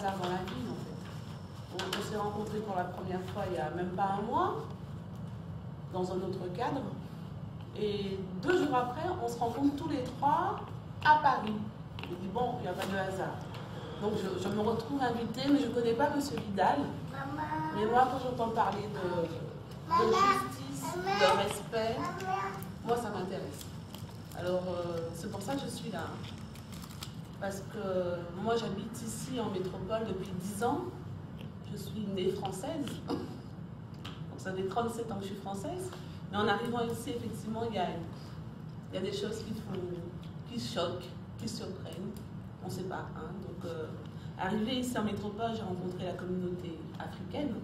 hasard dans la vie, en fait. On s'est rencontrés pour la première fois il n'y a même pas un mois, dans un autre cadre. Et 2 jours après, on se rencontre tous les 3 à Paris. Je dis, bon, il n'y a pas de hasard. Donc je me retrouve invitée, mais je ne connais pas M. Vidal. Mais moi, quand j'entends parler de justice, de respect, moi, ça m'intéresse. Alors, c'est pour ça que je suis là. Parce que moi, j'habite ici en métropole depuis 10 ans. Je suis née française. Donc, ça fait 37 ans que je suis française. Mais en arrivant ici, effectivement, il y a des choses qui choquent, qui surprennent. On ne sait pas. Hein. Donc, arrivé ici en métropole, j'ai rencontré la communauté africaine.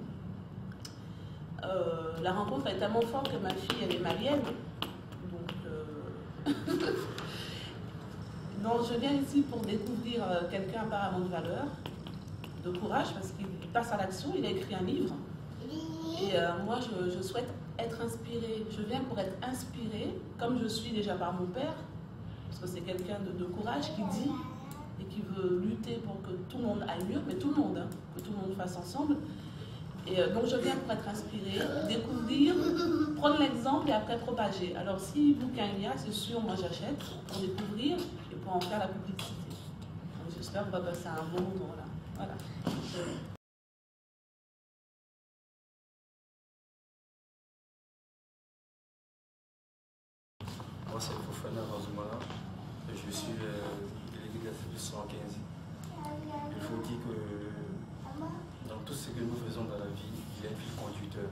La rencontre est tellement forte que ma fille, elle est malienne. Donc, non, je viens ici pour découvrir quelqu'un apparemment de valeur, de courage, parce qu'il passe à l'action, il a écrit un livre. Et moi, je souhaite être inspirée. Je viens pour être inspirée, comme je suis déjà par mon père, parce que c'est quelqu'un de courage qui dit et qui veut lutter pour que tout le monde aille mieux, mais tout le monde, hein, que tout le monde fasse ensemble. Et donc je viens pour être inspirée, découvrir, prendre l'exemple et après propager. Alors si bouquin il y a, c'est sûr, moi j'achète pour découvrir et pour en faire la publicité. J'espère qu'on va passer un bon moment là. Voilà. Moi c'est Fofana Razoumana, je suis délégué de la FEP 115. Il faut dire que dans tout ce que nous faisons dans la vie, il y a un fil conducteur.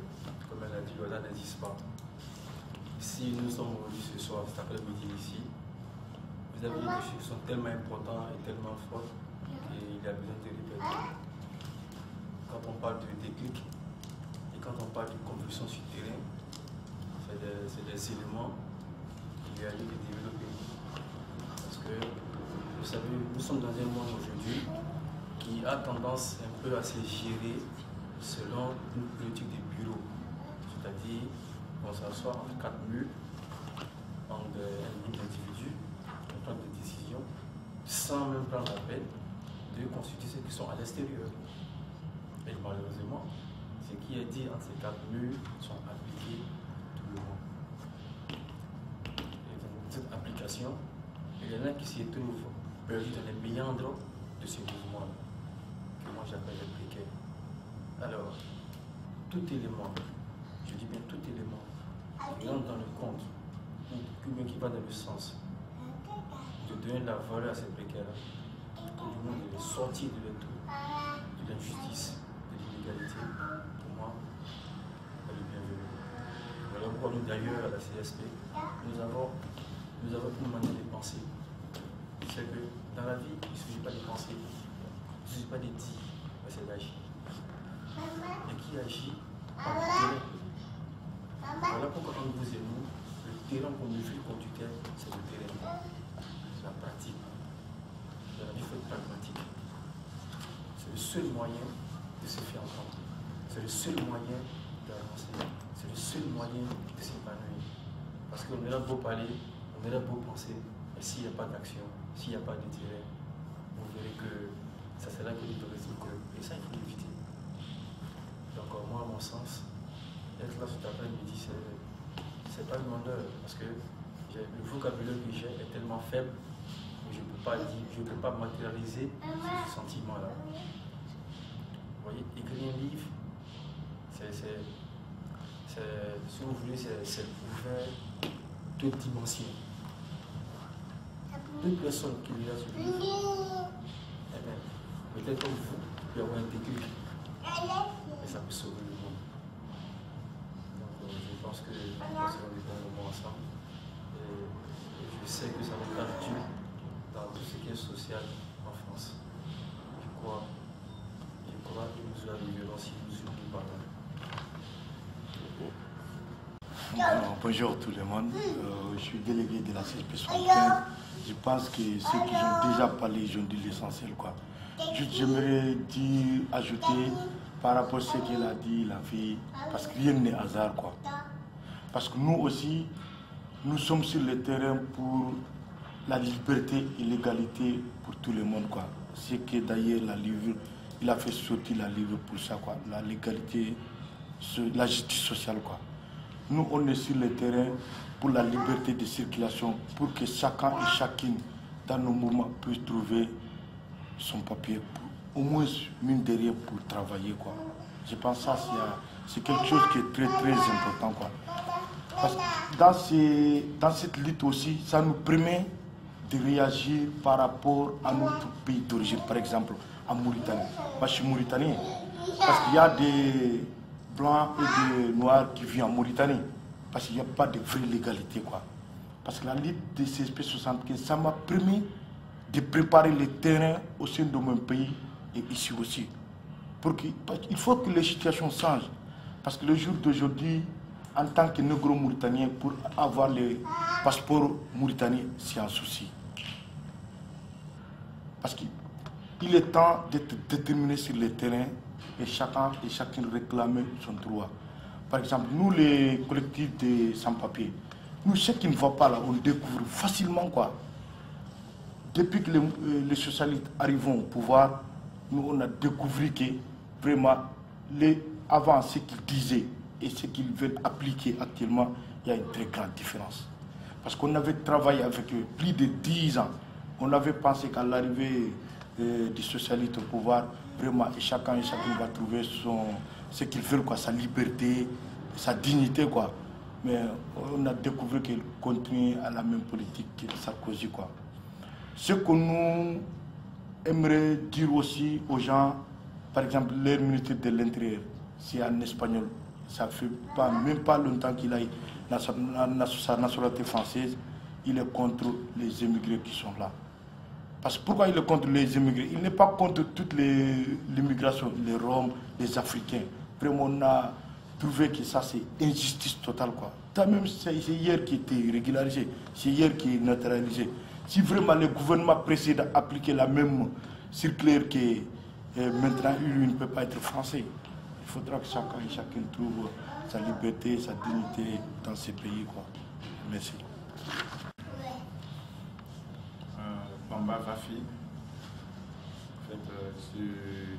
Comme elle a dit, Lola n'existe pas. Si nous sommes aujourd'hui ce soir, cet après-midi ici, vous avez des choses qui sont tellement importantes et tellement fortes qu'il y a besoin de répéter. Quand on parle de déclic et quand on parle de convulsion sur le terrain, c'est des éléments qu'il y a lieu de développer. Parce que, vous savez, nous sommes dans un monde aujourd'hui qui a tendance un peu à se gérer selon une politique de bureau. C'est-à-dire, on s'assoit entre 4 murs, entre un groupe d'individus, on prend des décisions, sans même prendre la peine de consulter ceux qui sont à l'extérieur. Et malheureusement, ce qui est dit entre ces 4 murs sont appliqués tout le monde. Et dans cette application, il y en a qui s'y trouvent perdus dans les méandres de ce mouvement que moi j'appelle les précaires. Alors, tout élément, je dis bien tout élément, qui rentre dans le compte, ou qui va dans le sens de donner la valeur à ces précaires, pour du monde de les sortir de l'injustice, de l'inégalité, pour moi, elle est bienvenue. Voilà pourquoi nous d'ailleurs à la CSP, nous avons une manière de penser. C'est que dans la vie, il ne suffit pas de penser, il ne suffit pas de dire, mais c'est d'agir. Et qui agit par le terrain. Voilà pourquoi entre vous et nous, le terrain qu'on me fil conducteur, c'est le terrain. C'est la pratique. Dans la vie, il faut être pragmatique. C'est le seul moyen de se faire entendre. C'est le seul moyen d'avancer. C'est le seul moyen de s'épanouir. Parce qu'on est là beau parler, on est là beau penser, mais s'il n'y a pas d'action, s'il n'y a pas de terrain, vous verrez que ça c'est là que nous devons résoudre. Et ça, il faut l'éviter. Donc moi, à mon sens, être là cet après-midi, c'est pas une honneur, parce que le vocabulaire que j'ai est tellement faible que je ne peux pas dire, je ne peux pas matérialiser ce sentiment-là. Vous voyez, écrire un livre, si vous voulez, c'est ouvert toute dimension. Toute personne qui lit ce livre, eh bien, peut-être comme vous, il peut y avoir un déclic. Et ça peut sauver le monde. Donc je pense que nous passerons des bons moments ensemble. Et je sais que ça va être utile dans tout ce qui est social en France. Je crois que nous allons arriver là si nous unissons par là. Bonjour tout le monde, je suis délégué de la CSP 75. Je pense que ceux qui ont déjà parlé, ils ont dit l'essentiel. Juste j'aimerais ajouter par rapport à ce qu'elle a dit, la fille, parce que rien n'est hasard. Parce que nous aussi, nous sommes sur le terrain pour la liberté et l'égalité pour tout le monde. Ce que d'ailleurs il a fait sauter la Ligue pour ça, quoi. La légalité, la justice sociale, quoi. Nous, on est sur le terrain pour la liberté de circulation, pour que chacun et chacune dans nos mouvements puisse trouver son papier, au moins mine de rien pour travailler, quoi. Je pense que ça, c'est quelque chose qui est très très important, quoi. Parce que dans cette lutte aussi, ça nous permet de réagir par rapport à notre pays d'origine, par exemple en Mauritanie. Moi, je suis mauritanien, parce qu'il y a des blancs et des noirs qui vivent en Mauritanie, parce qu'il n'y a pas de vraie légalité, quoi. Parce que la lutte de CSP 75, ça m'a permis de préparer le terrain au sein de mon pays et ici aussi. Il faut que les situations changent. Parce que le jour d'aujourd'hui, en tant que négro-mauritanien, pour avoir le passeport mauritanien, c'est un souci. Parce qu'il est temps d'être déterminé sur le terrain et chacun et chacune réclamer son droit. Par exemple, nous, les collectifs de sans-papiers, nous, ce qui ne va pas là, on découvre facilement, quoi. Depuis que les socialistes arrivent au pouvoir, nous, on a découvert que vraiment, avant ce qu'ils disaient et ce qu'ils veulent appliquer actuellement, il y a une très grande différence. Parce qu'on avait travaillé avec eux plus de 10 ans. On avait pensé qu'à l'arrivée des socialistes au pouvoir, vraiment, et chacun va trouver ce qu'il veut, quoi, sa liberté, sa dignité, quoi. Mais on a découvert qu'ils continuent à la même politique que Sarkozy, quoi. Ce que nous aimerions dire aussi aux gens, par exemple, leur ministre de l'Intérieur, c'est en espagnol. Ça ne fait même pas longtemps qu'il a sa nationalité française. Il est contre les émigrés qui sont là. Parce que pourquoi il est contre les immigrés? Il n'est pas contre toute l'immigration, les Roms, les Africains. Vraiment, on a trouvé que ça, c'est injustice totale, quoi. Même c'est hier qui était régularisé, c'est hier qui est naturalisé. Si vraiment le gouvernement précédent appliquait la même circulaire que maintenant, lui ne peut pas être français. Il faudra que chacun et chacune trouve sa liberté, sa dignité dans ces pays, quoi. Merci. Bamba Vafi, en fait, je suis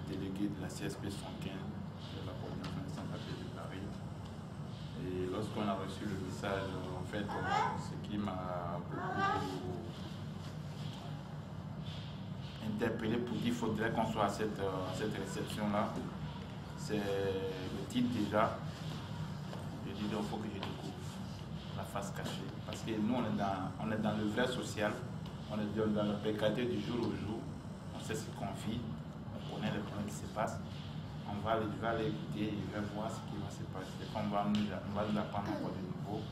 délégué de la CSP 115 de la coordination des sans-papiers de Paris. Et lorsqu'on a reçu le message, en fait, ce qui m'a beaucoup interpellé pour dire qu'il faudrait qu'on soit à cette réception-là, c'est le titre déjà. Je dis il faut que je découvre la face cachée. Parce que nous, on est dans le vrai social. On est dans la précarité du jour au jour, on sait ce qu'on vit, on connaît les problèmes qui se passent, on va aller écouter, il va voir ce qui va se passer, on va nous apprendre encore de nouveau.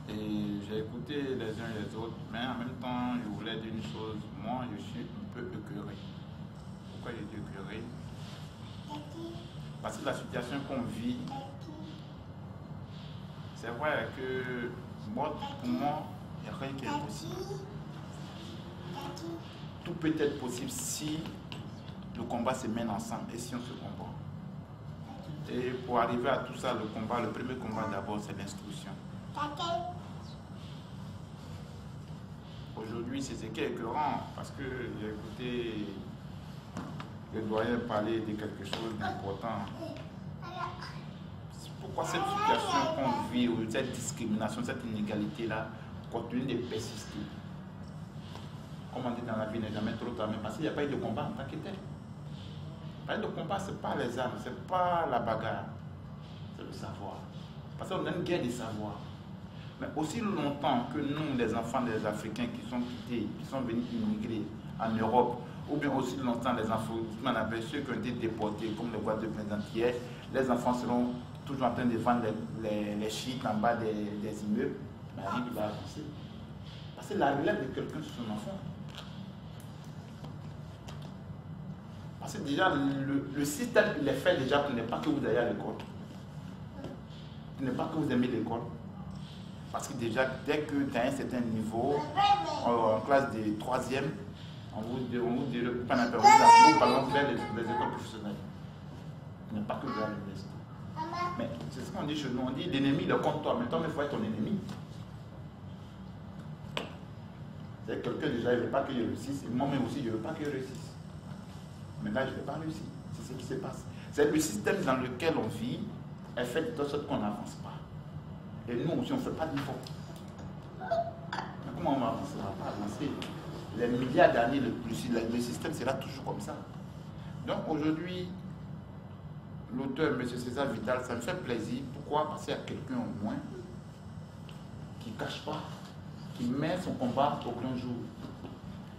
Et j'ai écouté les uns et les autres, mais en même temps, je voulais dire une chose, moi je suis un peu écœuré. Pourquoi je suis écœuré? Parce que la situation qu'on vit, c'est vrai que moi, pour moi, il n'y a rien qui est possible. Tout peut être possible si le combat se mène ensemble et si on se combat. Et pour arriver à tout ça, le premier combat d'abord, c'est l'instruction. Aujourd'hui, c'est ce qui est écœurant parce que j'ai écouté le doyen parler de quelque chose d'important. Pourquoi cette situation qu'on vit, ou cette discrimination, cette inégalité-là, continue de persister? Comme on dit dans la vie, n'est jamais trop tard, mais parce qu'il n'y a pas eu de combat en tant que tel. Pas de combat, ce n'est pas les armes, ce n'est pas la bagarre, c'est le savoir. Parce qu'on a une guerre des savoirs. Mais aussi longtemps que nous, les enfants des Africains qui sont quittés, qui sont venus immigrer en Europe, ou bien aussi longtemps les enfants, ceux qui ont été déportés, comme le Guadeloupe d'Antillais, les enfants seront toujours en train de vendre les chics en bas des immeubles, mais rien qui va avancer. Parce que la relève de quelqu'un sur son enfant. Parce que déjà, le système, il est fait déjà pour ne pas que vous ayez à l'école. Pour ne pas que vous aimez l'école. Parce que déjà, dès que tu as un certain niveau, en classe de 3e, on vous dit, vous parlons vers les écoles professionnelles. Pour ne pas que vous ayez à l'université. Mais c'est ce qu'on dit chez nous, on dit l'ennemi il est contre toi, mais toi, il faut être ton ennemi. C'est quelqu'un déjà, il ne veut pas que je réussisse, et moi-même aussi, je ne veux pas que je réussisse. Mais là, je n'ai pas réussi. C'est ce qui se passe. C'est le système dans lequel on vit, elle fait de telle sorte qu'on n'avance pas. Et nous aussi, on ne fait pas d'effort. Mais comment on va avancer? On ne va pas avancer. Les milliards d'années, le système sera toujours comme ça. Donc aujourd'hui, l'auteur, M. César Vital, ça me fait plaisir. Pourquoi? Parce qu'il y a quelqu'un au moins qui ne cache pas, qui met son combat au grand jour.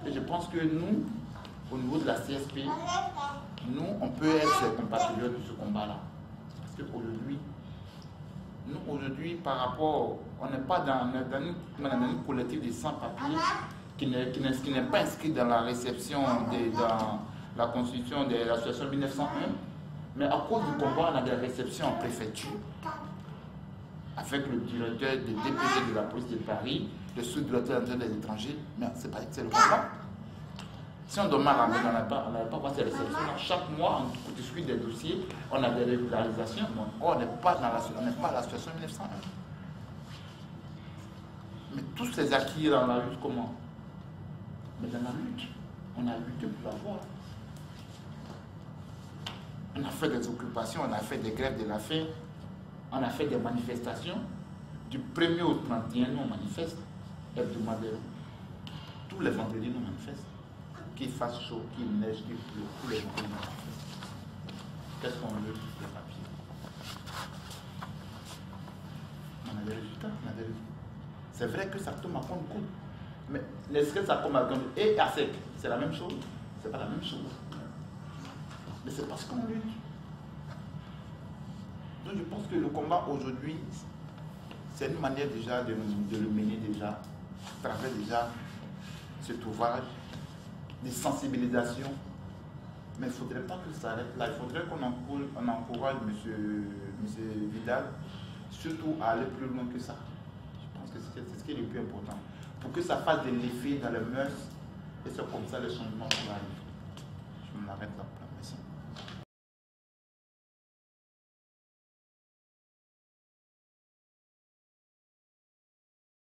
Et je pense que nous, au niveau de la CSP, nous, on peut être ses compatriotes de ce combat-là. Parce qu'aujourd'hui, nous, aujourd'hui, par rapport, on n'est pas dans une collectif de sans-papiers qui n'est pas inscrit dans la réception, dans la constitution de l'association 1901, mais à cause du combat, on a des réceptions en préfecture, avec le directeur des DPG de la police de Paris, le sous-directeur des étrangers, mais c'est le combat. Si on demande à la main, on n'a pas passé ces réceptions-là. Chaque mois, on discute des dossiers, on a des régularisations, mais on n'est pas à la situation 1901. Mais tous ces acquis dans la lutte, comment? Mais dans la lutte, on a lutté pour l'avoir. On a fait des occupations, on a fait des grèves de la faim, on a fait des manifestations. Du 1er au 31, nous on manifeste, hebdomadaire. Tous les vendredis, nous manifestons. Qu'il fasse chaud, qu'il neige, qu'il pleut, tous les vendredis, nous manifestons. Qu'est-ce qu'on veut? Les papiers. On a des résultats, C'est vrai que ça tombe à compte coup. Mais est-ce que ça tombe à compte et à sec? C'est la même chose? C'est pas la même chose. Mais c'est parce qu'on lutte. Donc je pense que le combat aujourd'hui, c'est une manière déjà de le mener déjà, à travers déjà cet ouvrage, des sensibilisations. Mais il ne faudrait pas que ça s'arrête là. Il faudrait qu'on encourage M. Vidal, surtout à aller plus loin que ça. Je pense que c'est ce qui est le plus important. Pour que ça fasse de l'effet dans les mœurs, et c'est comme ça les changements vont arriver. Je m'arrête là.